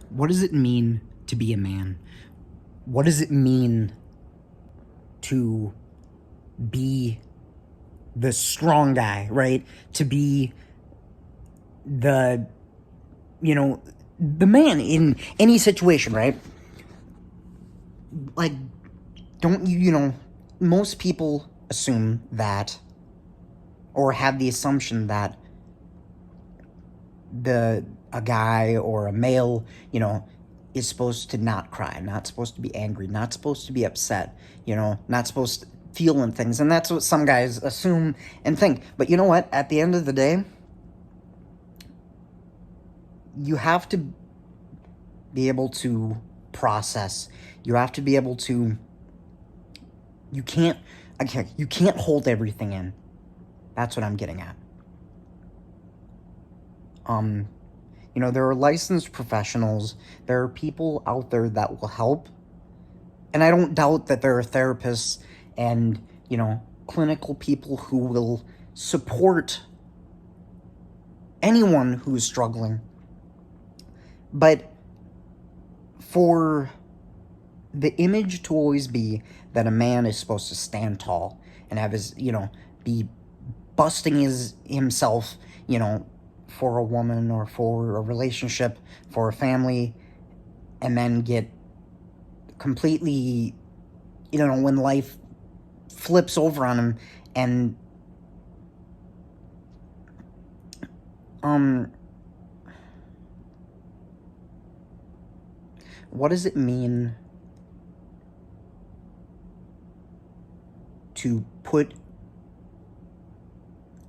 What does it mean to be a man? What does it mean to be the strong guy, right? To be the, the man in any situation, right? Like, don't most people assume that, or have the assumption that a guy or a male, is supposed to not cry, not supposed to be angry, not supposed to be upset, not supposed to feel in things. And that's what some guys assume and think. But you know what? At the end of the day, you have to be able to process. You have to be able to, you can't hold everything in. That's what I'm getting at. There are licensed professionals. There are people out there that will help. And I don't doubt that there are therapists and, clinical people who will support anyone who is struggling. But for the image to always be that a man is supposed to stand tall and have his, be busting himself, for a woman or for a relationship, for a family, and then get completely, when life flips over on him and what does it mean to put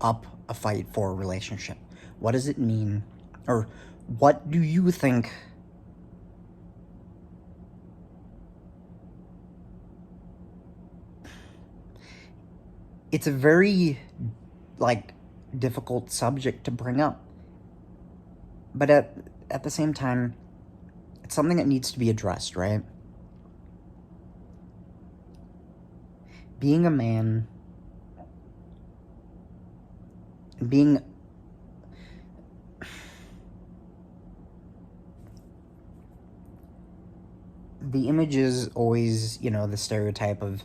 up a fight for a relationship? What does it mean, or what do you think it's a very, difficult subject to bring up. But at the same time, it's something that needs to be addressed, right? Being a man, being the image is always, the stereotype of,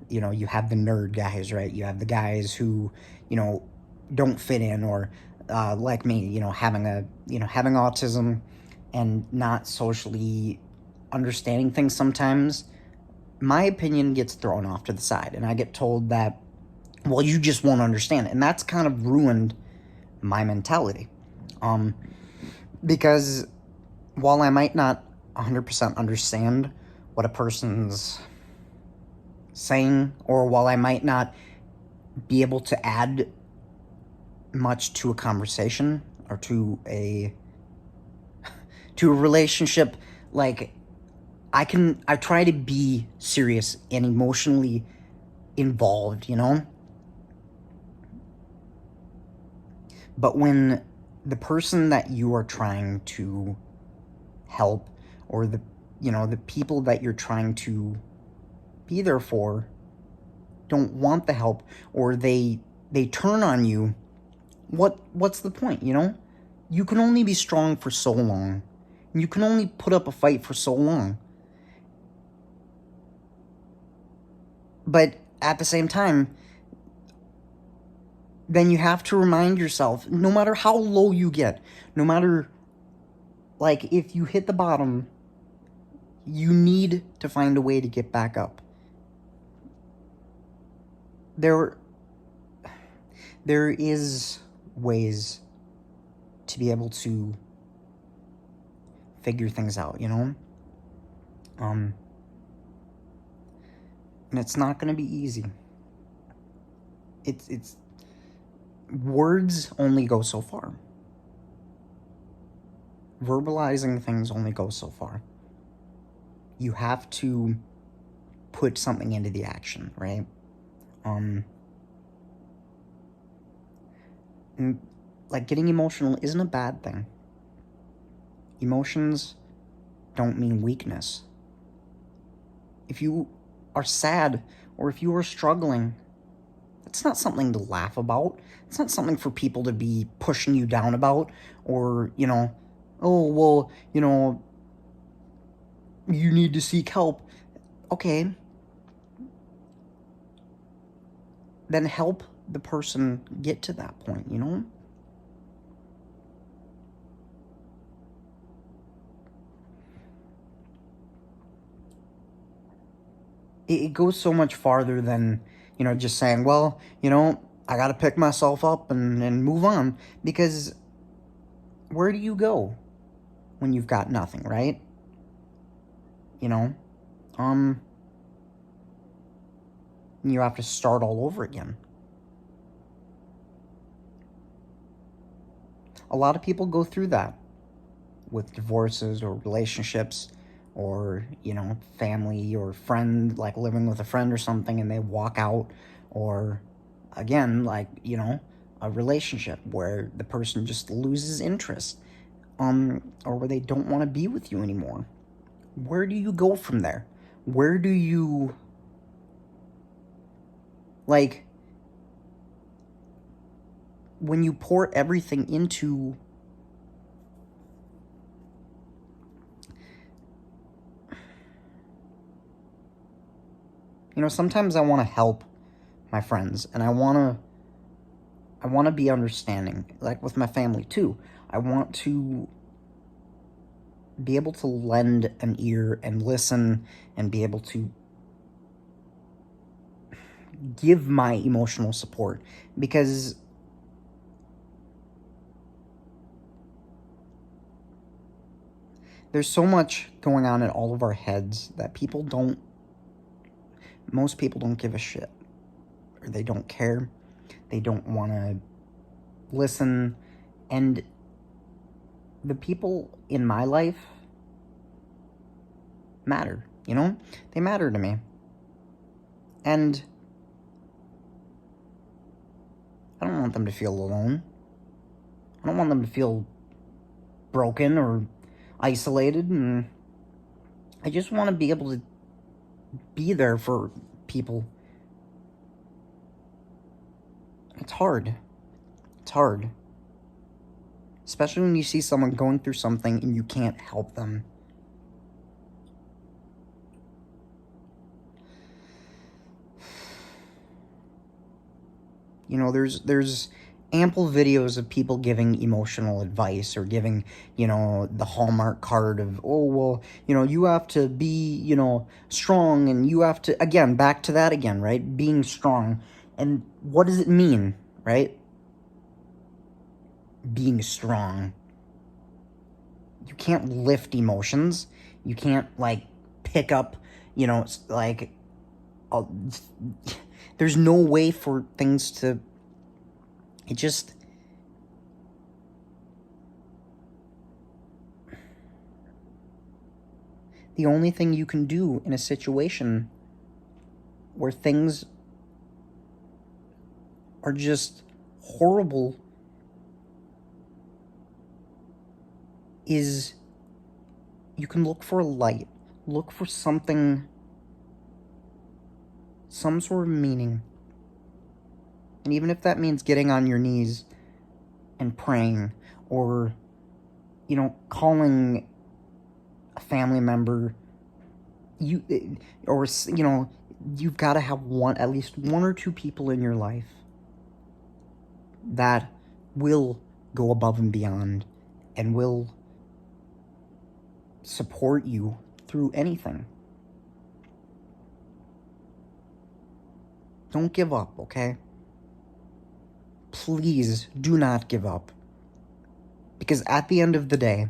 you have the nerd guys, right? You have the guys who, don't fit in, or like me, having autism and not socially understanding things sometimes. My opinion gets thrown off to the side, and I get told that, well, you just won't understand it. And that's kind of ruined my mentality. Because while I might not 100% understand what a person's saying, or while I might not be able to add much to a conversation or to a relationship, I try to be serious and emotionally involved, But when the person that you are trying to help, or the people that you're trying to be there for, don't want the help, or they turn on you, what's the point? You can only be strong for so long. You can only put up a fight for so long. But at the same time, then you have to remind yourself, no matter how low you get, no matter, if you hit the bottom, you need to find a way to get back up. There is ways to be able to figure things out, and it's not going to be easy. It's words only go so far. Verbalizing things only goes so far. You have to put something into the action, right? And, getting emotional isn't a bad thing. Emotions don't mean weakness. If you are sad, or if you are struggling, it's not something to laugh about. It's not something for people to be pushing you down about, or, oh, well, you need to seek help. Okay. Then help the person get to that point, you know? It goes so much farther than, just saying, well, I got to pick myself up and move on. Because where do you go when you've got nothing, right? You know? You have to start all over again. A lot of people go through that with divorces or relationships or, family or friend, like living with a friend or something, and they walk out. Or, again, like, a relationship where the person just loses interest, or where they don't want to be with you anymore. Where do you go from there? Where do you, like, when you pour everything into sometimes I want to help my friends, and I want to be understanding, like with my family too. I want to be able to lend an ear and listen and be able to give my emotional support, because there's so much going on in all of our heads that most people don't give a shit, or they don't care. They don't want to listen. And the people in my life matter, they matter to me. And I don't want them to feel alone. I don't want them to feel broken or isolated. And I just want to be able to be there for people. It's hard. It's hard. Especially when you see someone going through something and you can't help them. There's ample videos of people giving emotional advice, or giving, the Hallmark card of, oh, well, you have to be, strong, and you have to, again, back to that again, right? Being strong. And what does it mean, right? Being strong. You can't lift emotions. You can't, like, pick up, like, there's no way for things to, it just, the only thing you can do in a situation where things are just horrible is you can look for a light. Look for something, some sort of meaning. And even if that means getting on your knees and praying, or, calling a family member, you've got to have at least one or two people in your life that will go above and beyond and will support you through anything. Don't give up, okay? Please do not give up. Because at the end of the day,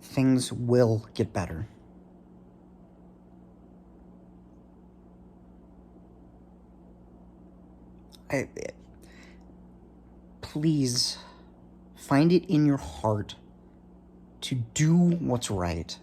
things will get better. Please find it in your heart to do what's right.